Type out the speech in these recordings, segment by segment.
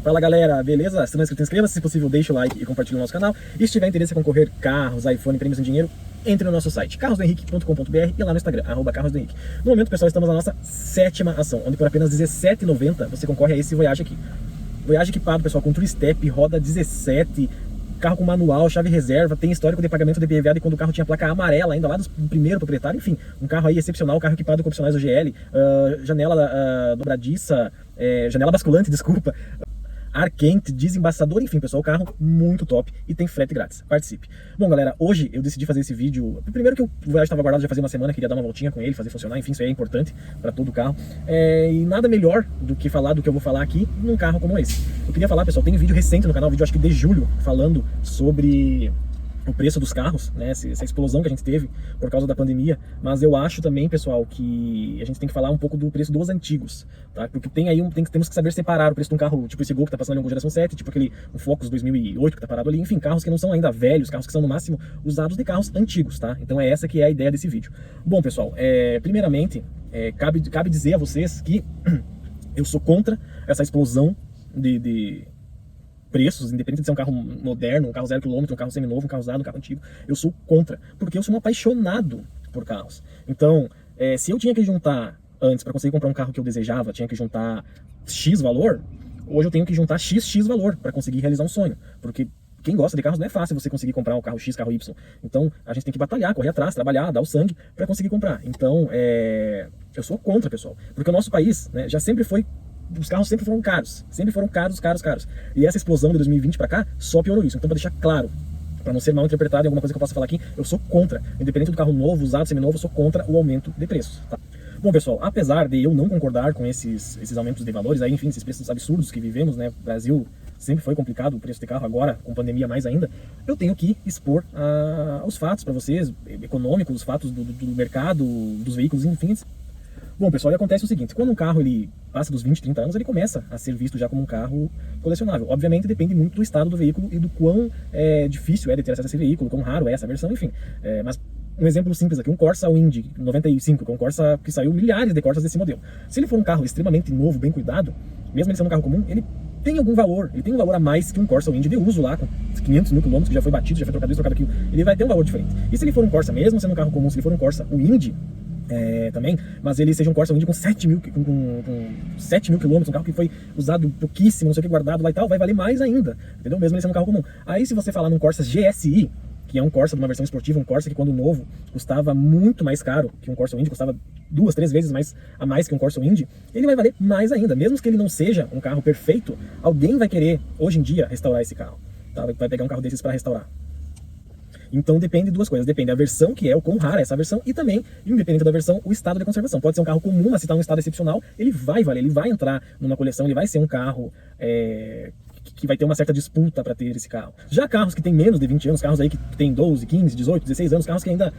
Fala galera, beleza? Se não é inscrito, inscreva-se, se possível deixe o like e compartilhe o nosso canal. E se tiver interesse em concorrer carros, iPhone, prêmios em dinheiro, entre no nosso site carrosdohenrique.com.br e lá no Instagram, @carrosdohenrique. No momento, pessoal, estamos na nossa 7ª ação, onde por apenas R$17,90 você concorre a esse Voyage aqui. Voyage equipado, pessoal, com True Step, roda 17, carro com manual, chave reserva, tem histórico de pagamento de IPVA de quando o carro tinha placa amarela ainda lá do primeiro proprietário, enfim, um carro aí excepcional, carro equipado com opcionais OGL, janela dobradiça, janela basculante, desculpa, ar quente, desembaçador, enfim, pessoal, o carro muito top e tem frete grátis. Participe. Bom, galera, hoje eu decidi fazer esse vídeo. Primeiro que o Voyage estava guardado já fazia uma semana, queria dar uma voltinha com ele, fazer funcionar, enfim, isso aí é importante para todo o carro. E nada melhor do que falar do que eu vou falar aqui num carro como esse. Eu queria falar, pessoal, tem um vídeo recente no canal, vídeo acho que de julho, falando sobre o preço dos carros, né, essa explosão que a gente teve por causa da pandemia, mas eu acho também, pessoal, que a gente tem que falar um pouco do preço dos antigos, tá? Porque tem aí temos que saber separar o preço de um carro, tipo esse Gol que tá passando ali com geração 7, tipo aquele Focus 2008 que tá parado ali, enfim, carros que não são ainda velhos, carros que são no máximo usados de carros antigos, tá? Então é essa que é a ideia desse vídeo. Bom, pessoal, primeiramente, cabe dizer a vocês que eu sou contra essa explosão de preços, independente de ser um carro moderno, um carro 0 km, um carro seminovo, um carro usado, um carro antigo, eu sou contra, porque eu sou um apaixonado por carros. Então, se eu tinha que juntar antes, para conseguir comprar um carro que eu desejava, tinha que juntar X valor, hoje eu tenho que juntar XX valor para conseguir realizar um sonho, porque quem gosta de carros não é fácil você conseguir comprar um carro X, carro Y. Então, a gente tem que batalhar, correr atrás, trabalhar, dar o sangue para conseguir comprar. Então, eu sou contra, pessoal, porque o nosso país, né, já sempre foi, os carros sempre foram caros, caros. E essa explosão de 2020 para cá só piorou isso. Então, para deixar claro, para não ser mal interpretado em alguma coisa que eu possa falar aqui, eu sou contra, independente do carro novo, usado, seminovo, eu sou contra o aumento de preços, tá? Bom, pessoal, apesar de eu não concordar com esses aumentos de valores, aí, enfim, esses preços absurdos que vivemos, né, Brasil sempre foi complicado o preço de carro, agora com pandemia mais ainda, eu tenho que expor os fatos para vocês, econômicos, os fatos do mercado, dos veículos, enfim. Bom, pessoal, e acontece o seguinte, quando um carro ele passa dos 20, 30 anos, ele começa a ser visto já como um carro colecionável. Obviamente depende muito do estado do veículo e do quão difícil é de ter acesso a esse veículo, quão raro é essa versão, enfim. Mas um exemplo simples aqui, um Corsa Wind 95, que é um Corsa que saiu milhares de Corsas desse modelo. Se ele for um carro extremamente novo, bem cuidado, mesmo ele sendo um carro comum, ele tem algum valor, ele tem um valor a mais que um Corsa Wind de uso lá, com 500 mil quilômetros, que já foi batido, já foi trocado isso, trocado aquilo, ele vai ter um valor diferente. E se ele for um Corsa, mesmo sendo um carro comum, se ele for um Corsa Wind, também, mas ele seja um Corsa Wind com 7 mil quilômetros, um carro que foi usado pouquíssimo, não sei o que, guardado lá e tal, vai valer mais ainda, entendeu? Mesmo ele sendo um carro comum. Aí se você falar num Corsa GSI, que é um Corsa de uma versão esportiva, um Corsa que quando novo custava muito mais caro que um Corsa Wind, custava 2, 3 vezes a mais que um Corsa Wind, ele vai valer mais ainda. Mesmo que ele não seja um carro perfeito, alguém vai querer, hoje em dia, restaurar esse carro, tá? Vai pegar um carro desses para restaurar. Então depende de duas coisas, depende da versão que é, o quão rara é essa versão, e também, independente da versão, o estado de conservação. Pode ser um carro comum, mas se está em um estado excepcional, ele vai valer, ele vai entrar numa coleção, ele vai ser um carro que vai ter uma certa disputa para ter esse carro. Já carros que têm menos de 20 anos, carros aí que têm 12, 15, 18, 16 anos, carros que ainda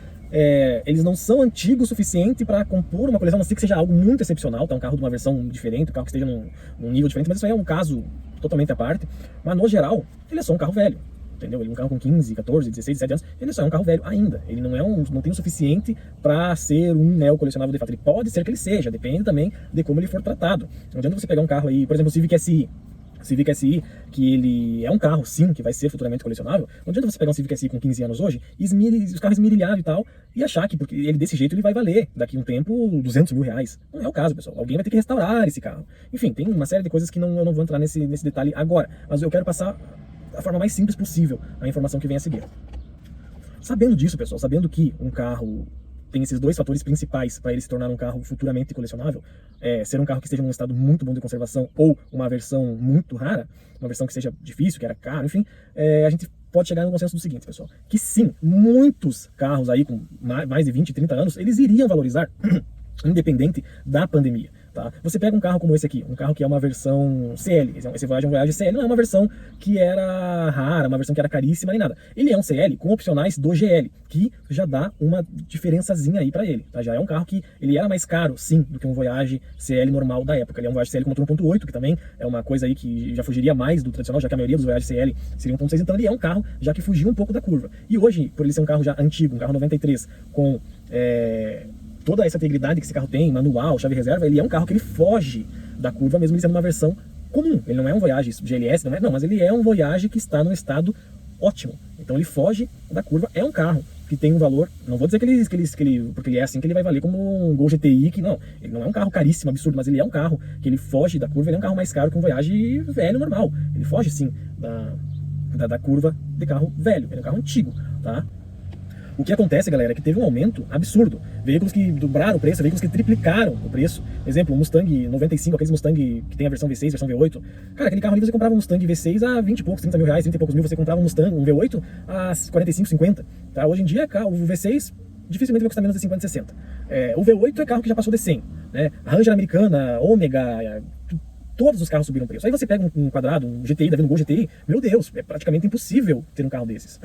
eles não são antigos o suficiente para compor uma coleção, a não ser que seja algo muito excepcional, tá? Um carro de uma versão diferente, um carro que esteja num nível diferente, mas isso aí é um caso totalmente à parte. Mas no geral, ele é só um carro velho. Entendeu? Ele é um carro com 15, 14, 16, 17 anos, ele só é um carro velho ainda. Ele não tem o suficiente para ser um neo colecionável de fato. Ele pode ser que ele seja, depende também de como ele for tratado. Não adianta você pegar um carro aí, por exemplo, o Civic SI, que ele é um carro, sim, que vai ser futuramente colecionável. Não adianta você pegar um Civic SI com 15 anos hoje, os carros esmirilhados e tal, e achar que porque ele desse jeito ele vai valer daqui a um tempo 200 mil reais. Não é o caso, pessoal. Alguém vai ter que restaurar esse carro. Enfim, tem uma série de coisas que eu não vou entrar nesse detalhe agora, mas eu quero passar da forma mais simples possível a informação que vem a seguir. Sabendo disso, pessoal, sabendo que um carro tem esses dois fatores principais para ele se tornar um carro futuramente colecionável, ser um carro que esteja num estado muito bom de conservação ou uma versão muito rara, uma versão que seja difícil, que era caro, enfim, a gente pode chegar no consenso do seguinte, pessoal, que sim, muitos carros aí com mais de 20, 30 anos, eles iriam valorizar independente da pandemia. Tá? Você pega um carro como esse aqui, um carro que é uma versão CL, esse Voyage é um Voyage CL, não é uma versão que era rara, uma versão que era caríssima nem nada. Ele é um CL com opcionais do GL, que já dá uma diferençazinha aí pra ele. Tá? Já é um carro que ele era mais caro, sim, do que um Voyage CL normal da época. Ele é um Voyage CL com motor 1.8, que também é uma coisa aí que já fugiria mais do tradicional, já que a maioria dos Voyage CL seria 1.6, então ele é um carro já que fugiu um pouco da curva. E hoje, por ele ser um carro já antigo, um carro 93, com toda essa integridade que esse carro tem, manual, chave reserva, ele é um carro que ele foge da curva, mesmo ele sendo uma versão comum. Ele não é um Voyage GLS, não, mas ele é um Voyage que está num estado ótimo. Então ele foge da curva, é um carro que tem um valor, não vou dizer que ele porque ele é assim que ele vai valer como um Gol GTI, que não, ele não é um carro caríssimo, absurdo, mas ele é um carro que ele foge da curva, ele é um carro mais caro que um Voyage velho normal. Ele foge sim da curva de carro velho, ele é um carro antigo, tá? O que acontece, galera, é que teve um aumento absurdo. Veículos que dobraram o preço, veículos que triplicaram o preço. Exemplo, o Mustang 95, aqueles Mustang que tem a versão V6, versão V8. Cara, aquele carro ali você comprava um Mustang V6 a 20 e poucos, 30 mil reais, 30 e poucos mil. Você comprava um Mustang, um V8 a 45, 50. Tá? Hoje em dia, o V6 dificilmente vai custar menos de 50, 60. O V8 é carro que já passou de 100. Né? A Ranger americana, Ômega, todos os carros subiram o preço. Aí você pega um quadrado, um GTI, da vida um Gol GTI, meu Deus, é praticamente impossível ter um carro desses.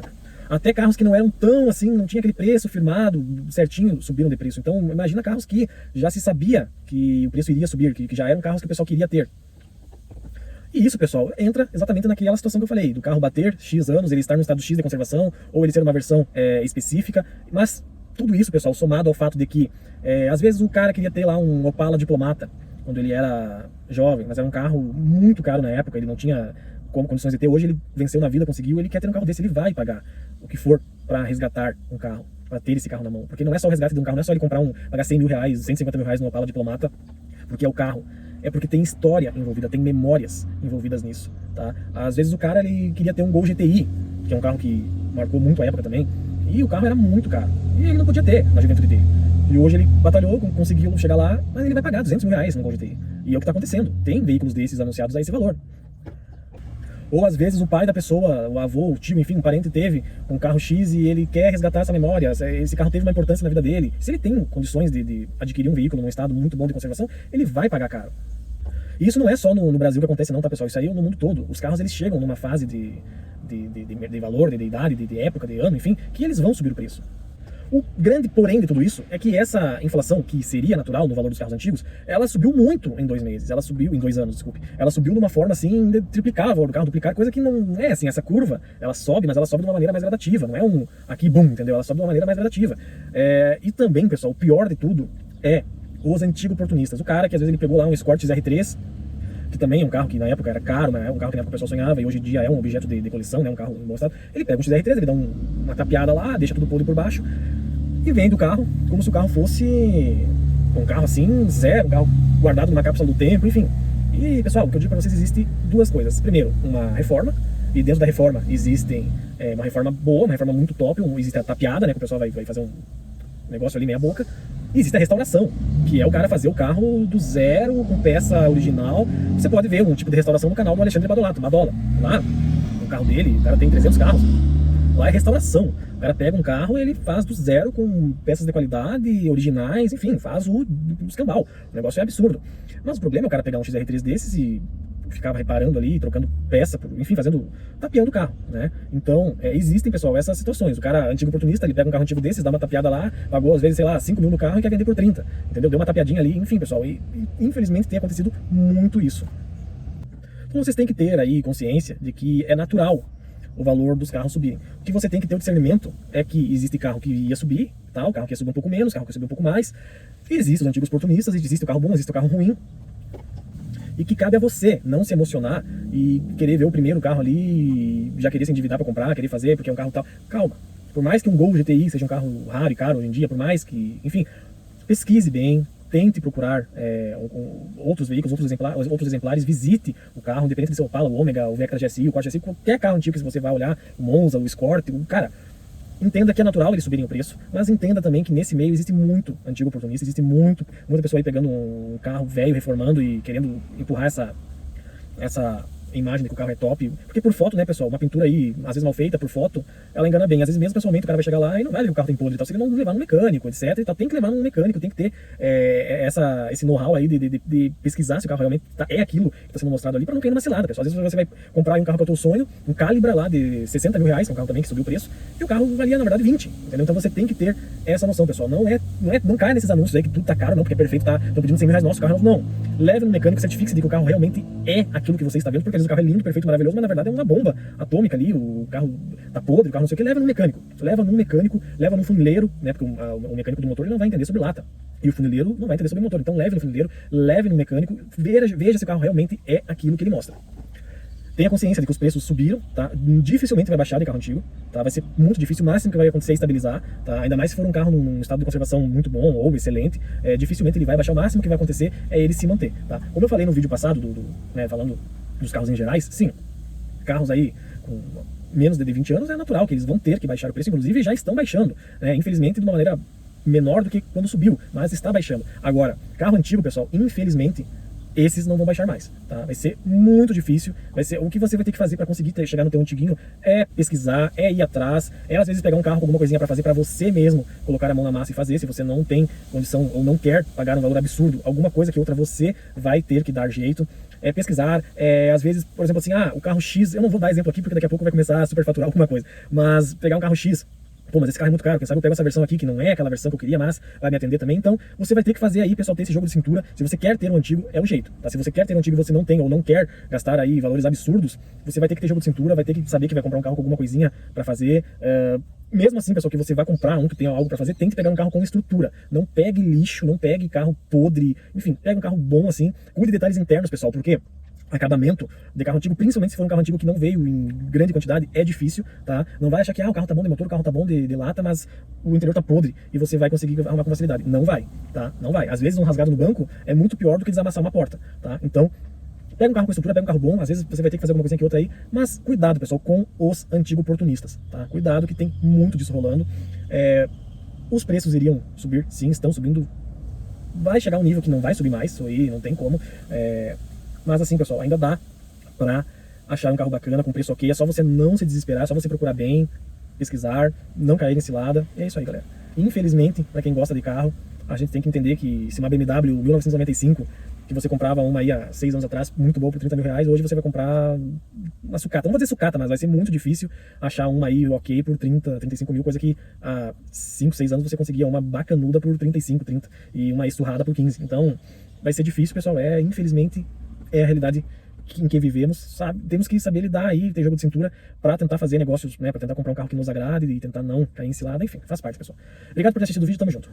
Até carros que não eram tão assim, não tinha aquele preço firmado certinho, subiram de preço. Então imagina carros que já se sabia que o preço iria subir, que já eram carros que o pessoal queria ter. E isso, pessoal, entra exatamente naquela situação que eu falei, do carro bater X anos, ele estar no estado X de conservação, ou ele ser uma versão específica. Mas tudo isso, pessoal, somado ao fato de que às vezes o cara queria ter lá um Opala Diplomata, quando ele era jovem, mas era um carro muito caro na época, ele não tinha como condições de ter. Hoje ele venceu na vida, conseguiu, ele quer ter um carro desse, ele vai pagar o que for para resgatar um carro, para ter esse carro na mão. Porque não é só o resgate de um carro, não é só ele comprar pagar 100 mil reais, 150 mil reais no Opala Diplomata, porque é o carro. É porque tem história envolvida, tem memórias envolvidas nisso, tá? Às vezes o cara, ele queria ter um Gol GTI, que é um carro que marcou muito a época também, e o carro era muito caro, e ele não podia ter na juventude dele. E hoje ele batalhou, conseguiu chegar lá, mas ele vai pagar 200 mil reais no Gol GTI. E é o que está acontecendo, tem veículos desses anunciados a esse valor. Ou às vezes o pai da pessoa, o avô, o tio, enfim, um parente teve um carro X e ele quer resgatar essa memória, esse carro teve uma importância na vida dele. Se ele tem condições de adquirir um veículo num estado muito bom de conservação, ele vai pagar caro. E isso não é só no Brasil que acontece não, tá, pessoal? Isso aí é no mundo todo. Os carros, eles chegam numa fase de valor, de idade, de época, de ano, enfim, que eles vão subir o preço. O grande porém de tudo isso é que essa inflação, que seria natural no valor dos carros antigos, ela subiu muito em 2 meses, ela subiu em 2 anos, desculpe. Ela subiu de uma forma assim, de triplicar o valor do carro, duplicar, coisa que não é assim, essa curva, ela sobe, mas ela sobe de uma maneira mais gradativa, não é um aqui, bum, entendeu? Ela sobe de uma maneira mais gradativa. E também, pessoal, o pior de tudo é os antigos oportunistas. O cara que às vezes ele pegou lá um Escort XR3, que também é um carro que na época era caro, né? Um carro que na época o pessoal sonhava e hoje em dia é um objeto de coleção, né? Um carro em bom estado. Ele pega um XR3, ele dá uma tapeada lá, deixa tudo podre por baixo e vende o carro como se o carro fosse um carro assim, zero, um carro guardado numa cápsula do tempo, enfim. E, pessoal, o que eu digo para vocês, existe 2 coisas. Primeiro, uma reforma, e dentro da reforma existem uma reforma boa, uma reforma muito top, existe a tapeada, né? Que o pessoal vai fazer um negócio ali meia boca. E existe a restauração, que é o cara fazer o carro do zero, com peça original. Você pode ver um tipo de restauração no canal do Alexandre Badolato, Badola. Lá, o carro dele, o cara tem 300 carros. Lá é restauração. O cara pega um carro e ele faz do zero com peças de qualidade, originais, enfim, faz o escambau. O negócio é absurdo. Mas o problema é o cara pegar um XR3 desses e ficava reparando ali, trocando peça, enfim, tapeando o carro, né? Então, existem, pessoal, essas situações. O cara antigo oportunista, ele pega um carro antigo desses, dá uma tapeada lá, pagou às vezes, sei lá, 5 mil no carro e quer vender por 30, entendeu? Deu uma tapeadinha ali, enfim, pessoal, e infelizmente tem acontecido muito isso. Então vocês têm que ter aí consciência de que é natural o valor dos carros subirem. O que você tem que ter o discernimento é que existe carro que ia subir, tá? O carro que ia subir um pouco menos, o carro que ia subir um pouco mais, e existem os antigos oportunistas, existe o carro bom, existe o carro ruim, e que cabe a você não se emocionar e querer ver o primeiro carro ali e já querer se endividar para comprar, querer fazer porque é um carro tal. Calma. Por mais que um Gol GTI seja um carro raro e caro hoje em dia, por mais que, enfim, pesquise bem, tente procurar outros veículos, outros exemplares, visite o carro, independente de ser o Opala, o Ômega, o Vectra GSI, o Corsa GSI, qualquer carro antigo que você vai olhar, o Monza, o Escort, cara, entenda que é natural eles subirem o preço, mas entenda também que nesse meio existe muito antigo oportunista, existe muita pessoa aí pegando um carro velho, reformando e querendo empurrar essa imagem de que o carro é top, porque por foto, né, pessoal, uma pintura aí, às vezes mal feita, por foto, ela engana bem, às vezes mesmo pessoalmente o cara vai chegar lá e não vai ver que o carro tem podre e tal, se ele não levar no mecânico, etc, e tal, tem que levar no mecânico, tem que ter esse know-how aí de pesquisar se o carro realmente é aquilo que está sendo mostrado ali, para não cair numa cilada, pessoal. Às vezes você vai comprar um carro para o teu sonho, um Calibra lá de 60 mil reais, que é um carro também que subiu o preço, e o carro valia, na verdade, 20, entendeu? Então você tem que ter essa noção, pessoal, não cai nesses anúncios aí que tudo tá caro, não, porque é perfeito, estão pedindo 100 mil reais, nosso carro não, leve no mecânico, certifique-se de que o carro realmente é aquilo que você está vendo, porque às vezes o carro é lindo, perfeito, maravilhoso, mas na verdade é uma bomba atômica ali, o carro tá podre, o carro não sei o que, leva num mecânico, leva num funileiro, né, porque o mecânico do motor ele não vai entender sobre lata, e o funileiro não vai entender sobre motor, então leve no funileiro, leve no mecânico, veja se o carro realmente é aquilo que ele mostra. Tenha consciência de que os preços subiram, tá? Dificilmente vai baixar de carro antigo, tá? Vai ser muito difícil, o máximo que vai acontecer é estabilizar, tá? Ainda mais se for um carro num estado de conservação muito bom ou excelente, dificilmente ele vai baixar, o máximo que vai acontecer é ele se manter, tá? Como eu falei no vídeo passado, né, falando dos carros em gerais, sim, carros aí com menos de 20 anos é natural que eles vão ter que baixar o preço, inclusive já estão baixando, né? Infelizmente de uma maneira menor do que quando subiu, mas está baixando. Agora, carro antigo, pessoal, infelizmente, esses não vão baixar mais, tá? Vai ser muito difícil, o que você vai ter que fazer para conseguir chegar no teu antiguinho é pesquisar, é ir atrás, é às vezes pegar um carro com alguma coisinha para fazer para você mesmo, colocar a mão na massa e fazer, se você não tem condição ou não quer pagar um valor absurdo, alguma coisa que outra você vai ter que dar jeito, pesquisar, às vezes, por exemplo assim, o carro X, eu não vou dar exemplo aqui porque daqui a pouco vai começar a superfaturar alguma coisa, mas pegar um carro X, pô, mas esse carro é muito caro, quem sabe eu pego essa versão aqui, que não é aquela versão que eu queria, mas vai me atender também. Então, você vai ter que fazer aí, pessoal, ter esse jogo de cintura. Se você quer ter um antigo, é o jeito, tá? Se você quer ter um antigo e você não tem ou não quer gastar aí valores absurdos, você vai ter que ter jogo de cintura, vai ter que saber que vai comprar um carro com alguma coisinha pra fazer. Mesmo assim, pessoal, que você vai comprar um que tenha algo pra fazer, tem que pegar um carro com estrutura. Não pegue lixo, não pegue carro podre, enfim, pegue um carro bom assim. Cuide de detalhes internos, pessoal, porque acabamento de carro antigo, principalmente se for um carro antigo que não veio em grande quantidade, é difícil, tá? Não vai achar que o carro tá bom de motor, o carro tá bom de lata, mas o interior tá podre e você vai conseguir arrumar com facilidade. Não vai, tá? Não vai. Às vezes um rasgado no banco é muito pior do que desamassar uma porta, tá? Então, pega um carro com estrutura, pega um carro bom, às vezes você vai ter que fazer alguma coisinha que outra aí, mas cuidado, pessoal, com os antigos oportunistas, tá? Cuidado que tem muito disso rolando. Os preços iriam subir, sim, estão subindo. Vai chegar um nível que não vai subir mais, isso aí não tem como. Mas assim, pessoal, ainda dá pra achar um carro bacana, com preço ok. É só você não se desesperar, é só você procurar bem, pesquisar, não cair em cilada. E é isso aí, galera. Infelizmente, pra quem gosta de carro, a gente tem que entender que se uma BMW 1995, que você comprava uma aí há 6 anos atrás, muito boa por 30 mil reais, hoje você vai comprar uma sucata. Não vou dizer sucata, mas vai ser muito difícil achar uma aí ok por 30, 35 mil, coisa que há 5, 6 anos você conseguia uma bacanuda por 35, 30 e uma esturrada por 15. Então, vai ser difícil, pessoal. Infelizmente, é a realidade em que vivemos, sabe? Temos que saber lidar aí, ter jogo de cintura para tentar fazer negócios, né? Para tentar comprar um carro que nos agrade e tentar não cair em cilada, enfim, faz parte, pessoal. Obrigado por ter assistido o vídeo, tamo junto.